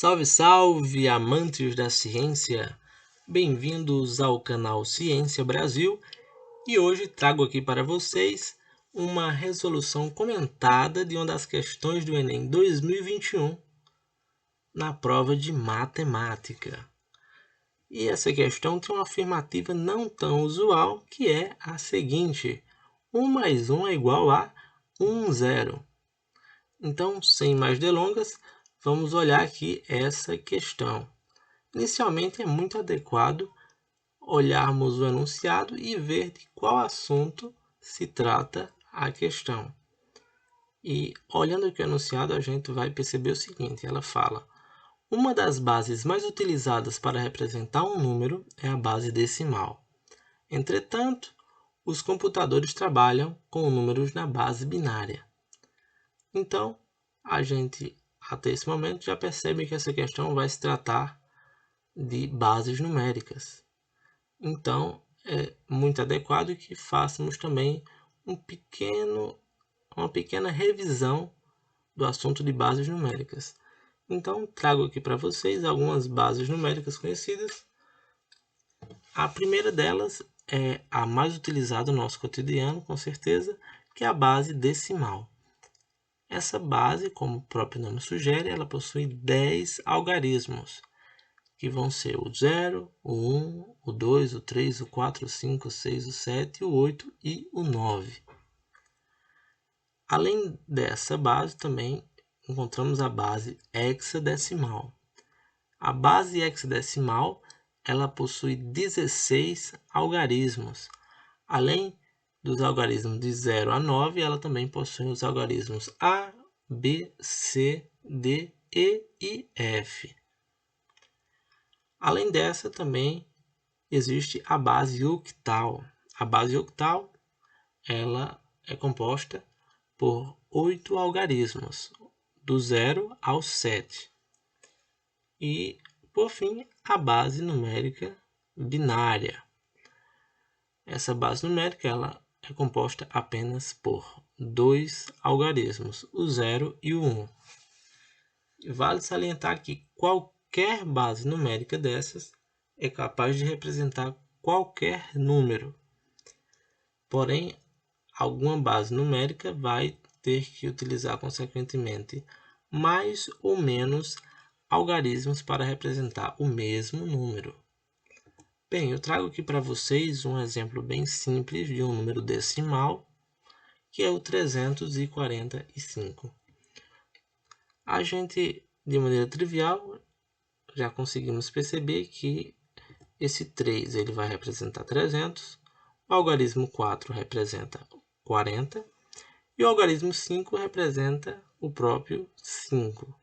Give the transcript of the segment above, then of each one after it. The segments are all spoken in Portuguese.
Salve, salve, amantes da ciência! Bem-vindos ao canal Ciência Brasil e hoje trago aqui para vocês uma resolução comentada de uma das questões do Enem 2021 na prova de matemática. E essa questão tem uma afirmativa não tão usual, que é a seguinte: 1 mais 1 é igual a 0. Então, sem mais delongas, vamos olhar aqui essa questão. Inicialmente, é muito adequado olharmos o enunciado e ver de qual assunto se trata a questão. E olhando aqui o enunciado, a gente vai perceber o seguinte: ela fala: uma das bases mais utilizadas para representar um número é a base decimal. Entretanto, os computadores trabalham com números na base binária. Então, a gente, até esse momento, já percebe que essa questão vai se tratar de bases numéricas. Então, é muito adequado que façamos também uma pequena revisão do assunto de bases numéricas. Então, trago aqui para vocês algumas bases numéricas conhecidas. A primeira delas é a mais utilizada no nosso cotidiano, com certeza, que é a base decimal. Essa base, como o próprio nome sugere, ela possui 10 algarismos, que vão ser o 0, o 1, o 2, o 3, o 4, o 5, o 6, o 7, o 8 e o 9. Além dessa base, também encontramos a base hexadecimal. A base hexadecimal ela possui 16 algarismos. Além dos algarismos de 0 a 9, ela também possui os algarismos A, B, C, D, E e F. Além dessa, também existe a base octal. A base octal ela é composta por 8 algarismos, do 0 ao 7. E, por fim, a base numérica binária. Essa base numérica ela é composta apenas por 2 algarismos, o 0 e o 1. Vale salientar que qualquer base numérica dessas é capaz de representar qualquer número. Porém, alguma base numérica vai ter que utilizar, consequentemente, mais ou menos algarismos para representar o mesmo número. Bem, eu trago aqui para vocês um exemplo bem simples de um número decimal, que é o 345. A gente, de maneira trivial, já conseguimos perceber que esse 3 ele vai representar 300, o algarismo 4 representa 40 e o algarismo 5 representa o próprio 5.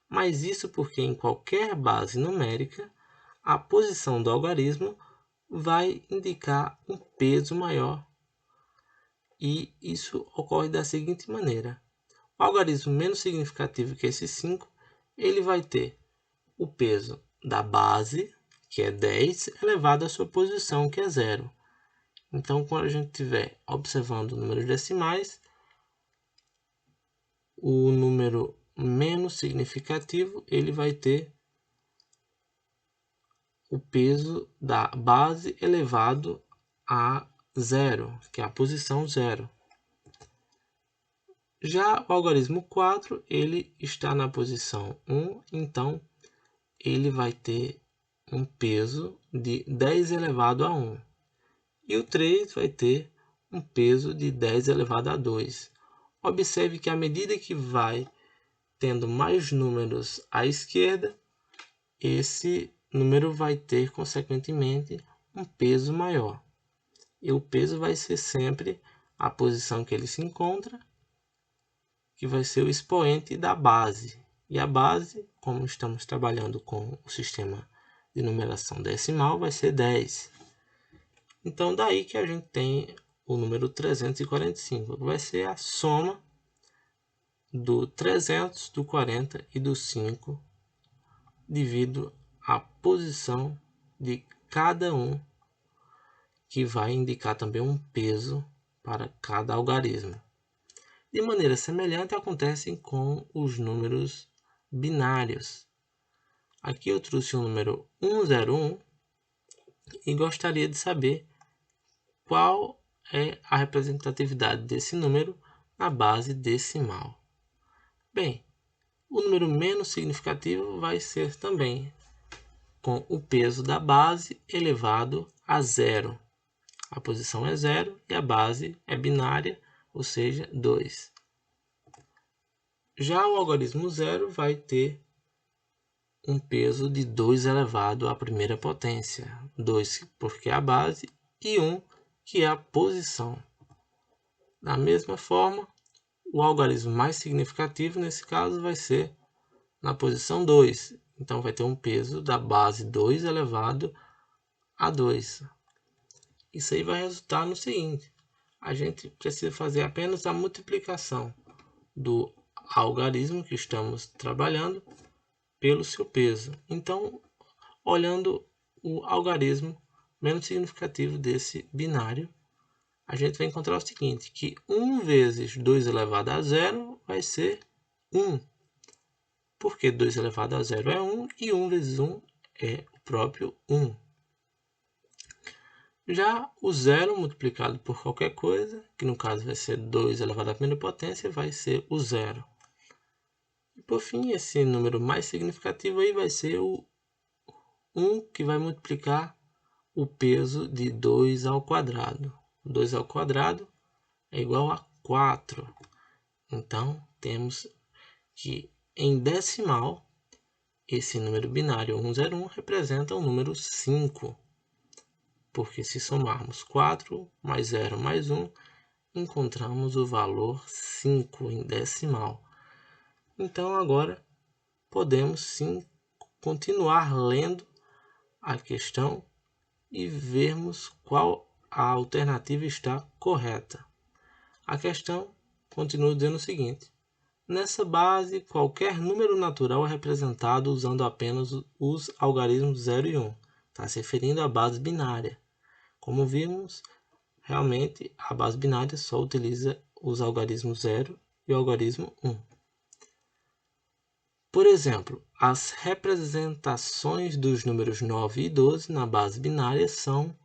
Mas isso porque em qualquer base numérica, a posição do algarismo vai indicar um peso maior. E isso ocorre da seguinte maneira: o algarismo menos significativo que esse 5, ele vai ter o peso da base, que é 10, elevado à sua posição, que é 0. Então, quando a gente estiver observando números decimais, o número menos significativo ele vai ter o peso da base elevado a 0, que é a posição 0. Já o algarismo 4, ele está na posição 1, então ele vai ter um peso de 10 elevado a 1. E o 3 vai ter um peso de 10 elevado a 2. Observe que à medida que vai tendo mais números à esquerda, esse número vai ter, consequentemente, um peso maior. E o peso vai ser sempre a posição que ele se encontra, que vai ser o expoente da base. E a base, como estamos trabalhando com o sistema de numeração decimal, vai ser 10. Então, daí que a gente tem o número 345, que vai ser a soma do 300, do 40 e do 5, devido à posição de cada um, que vai indicar também um peso para cada algarismo. De maneira semelhante acontece com os números binários. Aqui eu trouxe o número 101 e gostaria de saber qual é a representatividade desse número na base decimal. Bem, o número menos significativo vai ser também com o peso da base elevado a zero. A posição é zero e a base é binária, ou seja, 2. Já o algarismo zero vai ter um peso de 2 elevado à primeira potência. 2 porque é a base e 1 que é a posição. Da mesma forma, o algarismo mais significativo nesse caso vai ser na posição 2. Então vai ter um peso da base 2 elevado a 2. Isso aí vai resultar no seguinte: a gente precisa fazer apenas a multiplicação do algarismo que estamos trabalhando pelo seu peso. Então, olhando o algarismo menos significativo desse binário, a gente vai encontrar o seguinte, que 1 vezes 2 elevado a zero vai ser 1. Porque 2 elevado a zero é 1 e 1 vezes 1 é o próprio 1. Já o zero multiplicado por qualquer coisa, que no caso vai ser 2 elevado à primeira potência, vai ser o zero. E por fim, esse número mais significativo aí vai ser o 1, que vai multiplicar o peso de 2 ao quadrado. 2 ao quadrado é igual a 4. Então, temos que em decimal, esse número binário 101 representa o número 5. Porque se somarmos 4 mais 0 mais 1, encontramos o valor 5 em decimal. Então agora podemos sim continuar lendo a questão e vermos qual a alternativa está correta. A questão continua dizendo o seguinte: nessa base, qualquer número natural é representado usando apenas os algarismos 0 e 1. Está se referindo à base binária. Como vimos, realmente a base binária só utiliza os algarismos 0 e o algarismo 1. Por exemplo, as representações dos números 9 e 12 na base binária são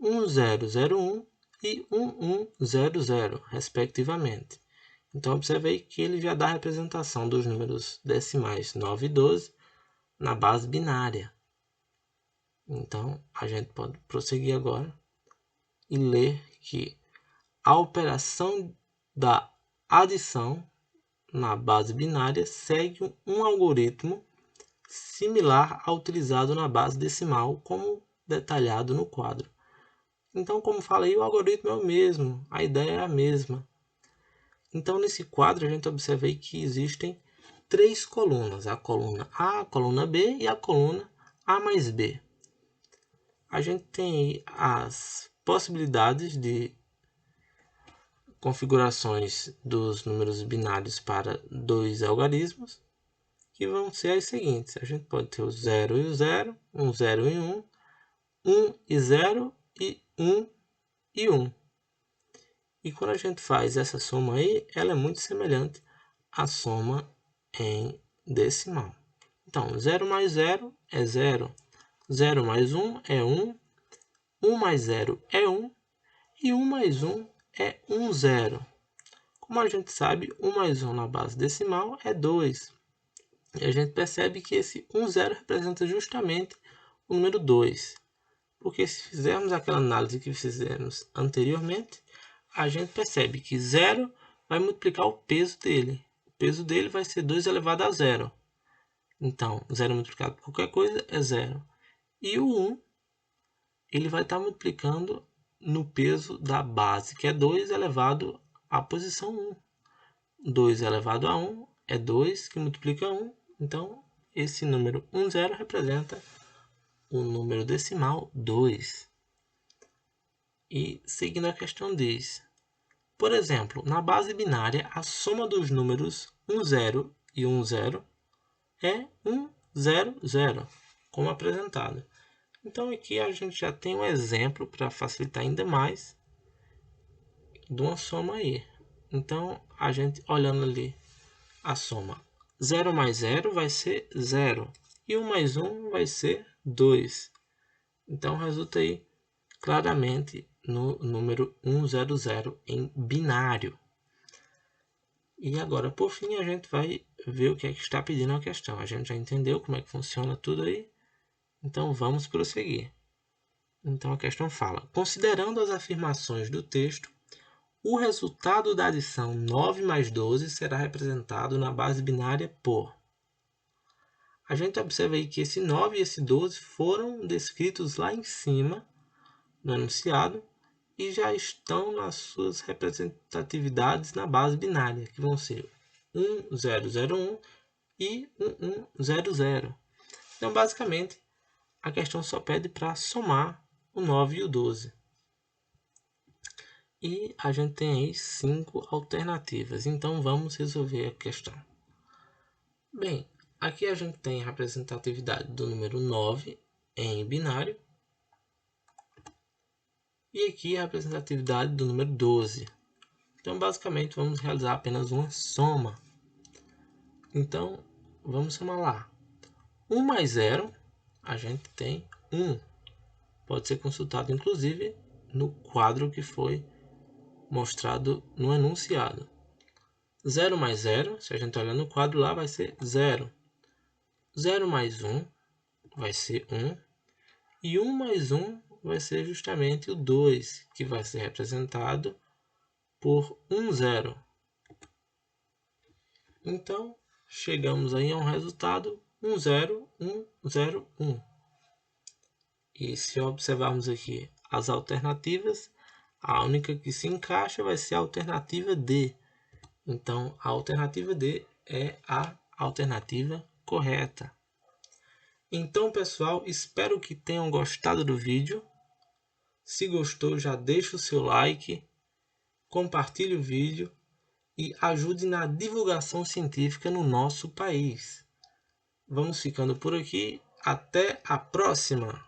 1001 e 1100, respectivamente. Então, observe aí que ele já dá a representação dos números decimais 9 e 12 na base binária. Então, a gente pode prosseguir agora e ler que a operação da adição na base binária segue um algoritmo similar ao utilizado na base decimal, como detalhado no quadro. Então, como falei, o algoritmo é o mesmo, a ideia é a mesma. Então, nesse quadro, a gente observa aí que existem 3 colunas, a coluna A, a coluna B e a coluna A mais B. A gente tem aí as possibilidades de configurações dos números binários para 2 algarismos, que vão ser as seguintes. A gente pode ter o 0 e o 0, 0 e 1, 1 e 0 e 1 e 1. E quando a gente faz essa soma aí, ela é muito semelhante à soma em decimal. Então, 0 mais 0 é 0, 0 mais 1 é 1, 1 mais 0 é 1 e 1 mais 1 é 1 zero. Como a gente sabe, 1 mais 1 na base decimal é 2. E a gente percebe que esse 1 zero representa justamente o número 2. Porque se fizermos aquela análise que fizemos anteriormente, a gente percebe que 0 vai multiplicar o peso dele. O peso dele vai ser 2 elevado a 0. Então, 0 multiplicado por qualquer coisa é 0. E o 1, ele vai estar multiplicando no peso da base, que é 2 elevado à posição 1. 2 elevado a 1 é 2, que multiplica 1. Então, esse número 10 representa o número decimal 2. E seguindo a questão diz: por exemplo, na base binária, a soma dos números 10 e 10 é 100, como apresentado. Então aqui a gente já tem um exemplo para facilitar ainda mais de uma soma aí. Então, a gente olhando ali a soma 0 mais 0 vai ser 0 e 1 mais 1 vai ser 2. Então, resulta aí claramente no número 100 em binário. E agora, por fim, a gente vai ver o que é que está pedindo a questão. A gente já entendeu como é que funciona tudo aí, então vamos prosseguir. Então a questão fala: considerando as afirmações do texto, o resultado da adição 9 mais 12 será representado na base binária por... A gente observa aí que esse 9 e esse 12 foram descritos lá em cima no enunciado e já estão nas suas representatividades na base binária, que vão ser 1001 e 1100. Então, basicamente, a questão só pede para somar o 9 e o 12. E a gente tem aí 5 alternativas. Então, vamos resolver a questão. Bem, aqui a gente tem a representatividade do número 9 em binário. E aqui a representatividade do número 12. Então, basicamente, vamos realizar apenas uma soma. Então, vamos somar lá. 1 mais 0, a gente tem 1. Pode ser consultado, inclusive, no quadro que foi mostrado no enunciado. 0 mais 0, se a gente olhar no quadro lá, vai ser 0. 0 mais 1 vai ser 1. E 1 mais 1 vai ser justamente o 2, que vai ser representado por 10. Então, chegamos aí a um resultado 10101. E se observarmos aqui as alternativas, a única que se encaixa vai ser a alternativa D. Então, a alternativa D é a alternativa correta. Então, pessoal, espero que tenham gostado do vídeo. Se gostou, já deixa o seu like, compartilhe o vídeo e ajude na divulgação científica no nosso país. Vamos ficando por aqui. Até a próxima!